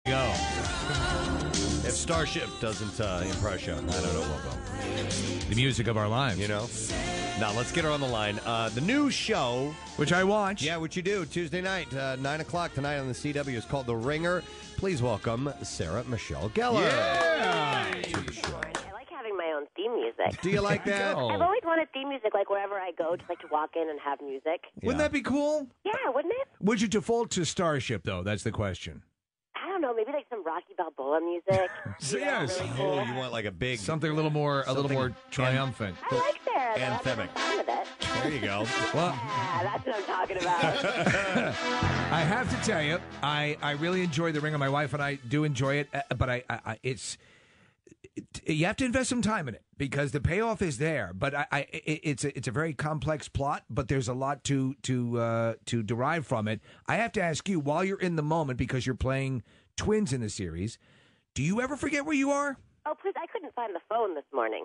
Go. If Starship doesn't impress you, I don't know what will. The music of our lives. You know? Now, let's get her on the line. The new show. Which I watch. Yeah, which you do. Tuesday night, 9 o'clock tonight on the CW is called The Ringer. Please welcome Sarah Michelle Gellar. Yeah. I like having my own theme music. Do you like that? I've always wanted theme music, like wherever I go, just like to walk in and have music. Wouldn't that be cool? Yeah, wouldn't it? Would you default to Starship, though? That's the question. I don't know, maybe like some Rocky Balboa music. Yes. Really cool. Oh, you want like a big... Something a little more triumphant. I like Sarah. Anthemic. I'm with it. There you go. Well, Yeah, that's what I'm talking about. I have to tell you, I really enjoy The Ringer. My wife and I do enjoy it, but you have to invest some time in it because the payoff is there. But it's a very complex plot, but there's a lot to derive from it. I have to ask you, while you're in the moment, because you're playing twins in the series, do you ever forget where you are? Oh, please, I couldn't find the phone this morning.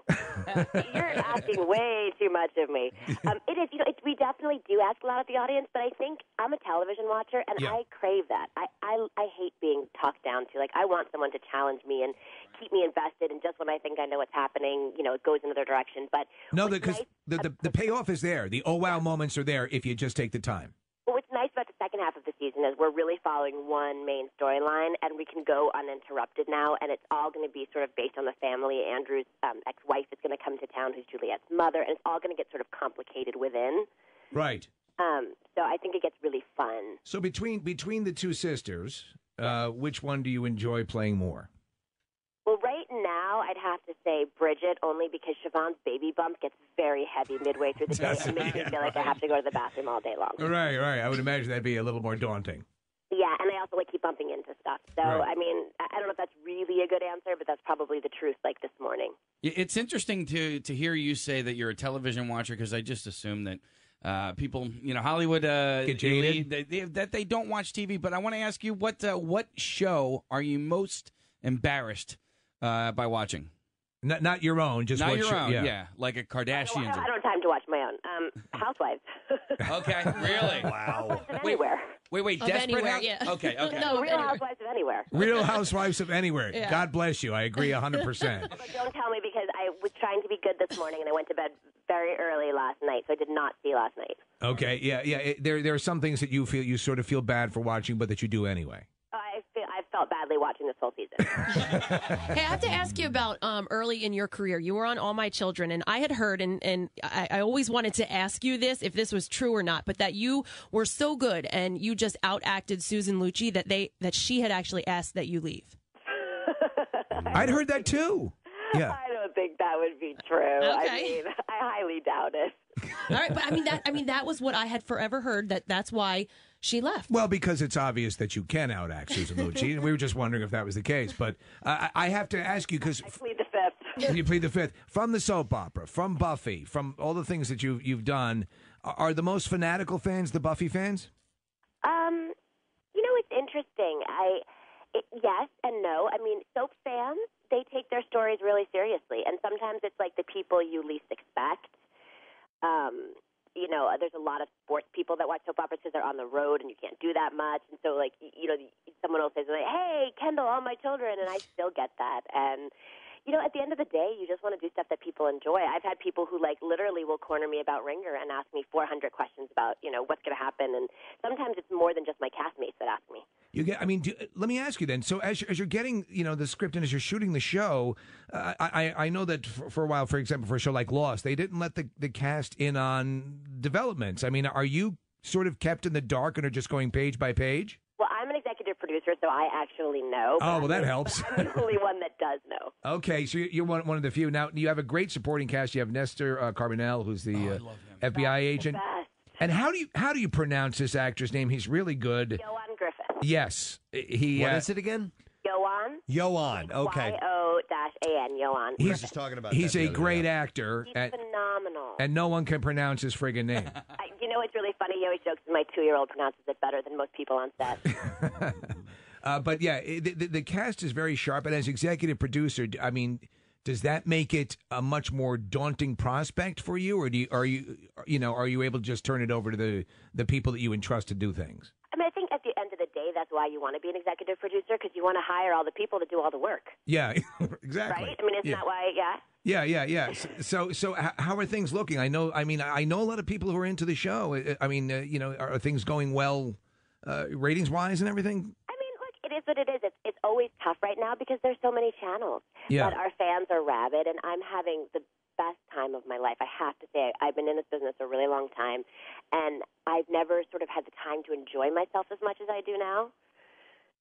You're asking way too much of me. It is, we definitely do ask a lot of the audience, but I think I'm a television watcher, and I crave that. I hate being talked down to. Like, I want someone to challenge me and keep me invested, and just when I think I know what's happening, it goes in another direction. But no, because the payoff is there. The oh wow moments are there if you just take the time. Well, what's nice about the second half of the season is we're really following one main storyline, and we can go uninterrupted now, and it's all going to be sort of based on the family. Andrew's ex-wife is going to come to town, who's Juliet's mother, and it's all going to get sort of complicated within. Right. So I think it gets really fun. So between the two sisters, which one do you enjoy playing more? Well, right now, I'd have to say Bridget, only because Siobhan's baby bump gets very heavy midway through the day and makes me feel like I have to go to the bathroom all day long. Right. I would imagine that'd be a little more daunting. Yeah, and I also keep bumping into stuff. So, Right. I mean, I don't know if that's really a good answer, but that's probably the truth, like this morning. It's interesting to hear you say that you're a television watcher, because I just assume that people, Hollywood, Get jaded? that they don't watch TV. But I want to ask you, what show are you most embarrassed by watching? Not your own, just Not what your show, own, yeah. like a Kardashians. I don't have time to watch my own. Housewives. Okay, really? Wow. Anywhere. Wait, Of Desperate Anywhere, House? yeah. Okay. No, Real Housewives of Anywhere. Real Housewives of Anywhere. Yeah. God bless you. I agree 100%. But don't tell me, because I was trying to be good this morning, and I went to bed very early last night, so I did not see last night. Okay, yeah. There are some things that you sort of feel bad for watching, but that you do anyway. I felt badly watching this whole season. Hey, I have to ask you about early in your career. You were on All My Children, and I had heard, and I always wanted to ask you this, if this was true or not, but that you were so good and you just outacted Susan Lucci that she had actually asked that you leave. I'd heard that too. Yeah. I don't think that would be true. Okay. I mean, I highly doubt it. All right, but that was what I had forever heard. That's why she left. Well, because it's obvious that you can outact Susan Lucci, and we were just wondering if that was the case. But I have to ask you, because I plead the fifth. you plead the fifth, from the soap opera, from Buffy, from all the things that you've done, are the most fanatical fans the Buffy fans? It's interesting. Yes and no. I mean, soap fans, they take their stories really seriously, and sometimes it's like the people you least expect. There's a lot of sports people that watch soap operas because they're on the road and you can't do that much. And so, someone will say, hey, Kendall, All My Children, and I still get that. And, at the end of the day, you just want to do stuff that people enjoy. I've had people who, literally will corner me about Ringer and ask me 400 questions about, what's going to happen. And sometimes it's more than just my castmates that ask me. Let me ask you then. So as you're getting, the script and as you're shooting the show, I know that for a while, for example, for a show like Lost, they didn't let the cast in on developments. I mean, are you sort of kept in the dark and are just going page by page? Well, I'm an executive producer, so I actually know. Oh, well, that helps. I'm the only one that does know. Okay, so you're one of the few. Now, you have a great supporting cast. You have Nestor Carbonell, who's the FBI agent. Best. And how do you pronounce this actor's name? He's really good. Yoan Griffith. Yes. What is it again? Yoan. Okay. Y-O-A-N. Yoan. He's just talking about He's that the a other great day. actor. He's phenomenal. And no one can pronounce his friggin' name. It's really funny. He always jokes that my 2-year-old pronounces it better than most people on set. But yeah, the cast is very sharp. And as executive producer, I mean, does that make it a much more daunting prospect for you, or are you able to just turn it over to the people that you entrust to do things? I mean, I think at the end of the day, that's why why you want to be an executive producer, because you want to hire all the people to do all the work. Yeah, exactly. Right? I mean, isn't that why? Yeah. Yeah. So how are things looking? I know a lot of people who are into the show. I mean, are things going well, ratings wise and everything? I mean, look, it is what it is. It's always tough right now because there's so many channels. Yeah. But our fans are rabid, and I'm having the best time of my life. I have to say, I've been in this business a really long time, and I've never sort of had the time to enjoy myself as much as I do now.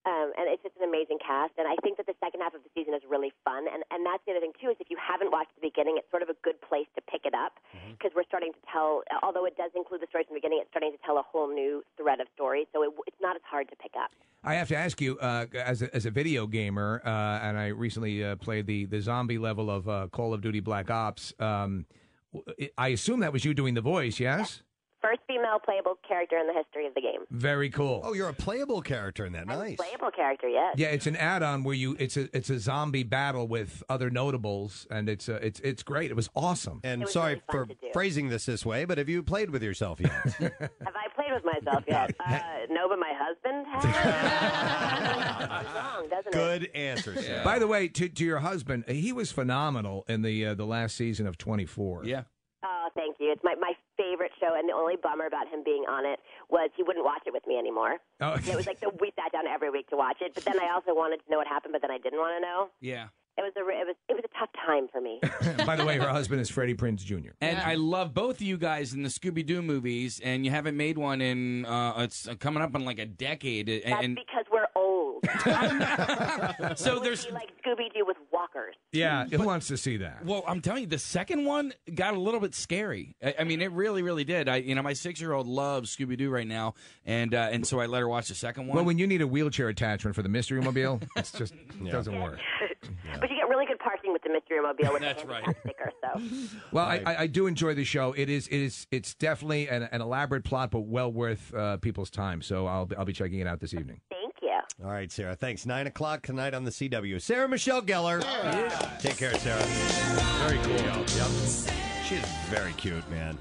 And it's just an amazing cast, and I think that the second half of the season is really fun. And that's the other thing, too, is if you haven't watched the beginning, it's sort of a good place to pick it up, because we're starting to tell, although it does include the stories from the beginning, it's starting to tell a whole new thread of stories, so it's not as hard to pick up. I have to ask you, as a video gamer, and I recently played the zombie level of Call of Duty Black Ops, I assume that was you doing the voice, yes? First female playable character in the history of the game. Very cool. Oh, you're a playable character in that. Nice. Playable character, yes. Yeah, it's an add-on where it's a zombie battle with other notables, and it's great. It was awesome. And was sorry really fun for to do. phrasing this way, but have you played with yourself yet? Have I played with myself yet? No, but my husband has. It's wrong, doesn't it? Good answer, Sarah. By the way, to your husband, he was phenomenal in the last season of 24. Yeah. Oh, thank you. It's my favorite show, and the only bummer about him being on it was he wouldn't watch it with me anymore. Oh. And it was like we sat down every week to watch it, but then I also wanted to know what happened, but then I didn't want to know. Yeah. It was a tough time for me. By the way, her husband is Freddie Prinze Jr. And I love both of you guys in the Scooby-Doo movies, and you haven't made one in, it's coming up on like a decade. That's because we're old. So It there's... would be like Scooby-Doo with walkers. Yeah, who wants to see that? Well, I'm telling you, the second one got a little bit scary. I mean, it really, really did. My 6-year-old loves Scooby-Doo right now, and so I let her watch the second one. Well, when you need a wheelchair attachment for the Mystery Mobile, it's just doesn't work. But you get really good parking with the Mystery Mobile with That's the right. handicap sticker. So Well, I do enjoy the show. It's definitely an elaborate plot, but well worth people's time. So I'll be checking it out this evening. thank you. All right, Sarah. Thanks. 9 o'clock tonight on the CW. Sarah Michelle Gellar. Take care, Sarah. Very cool. Yep. She's very cute, man.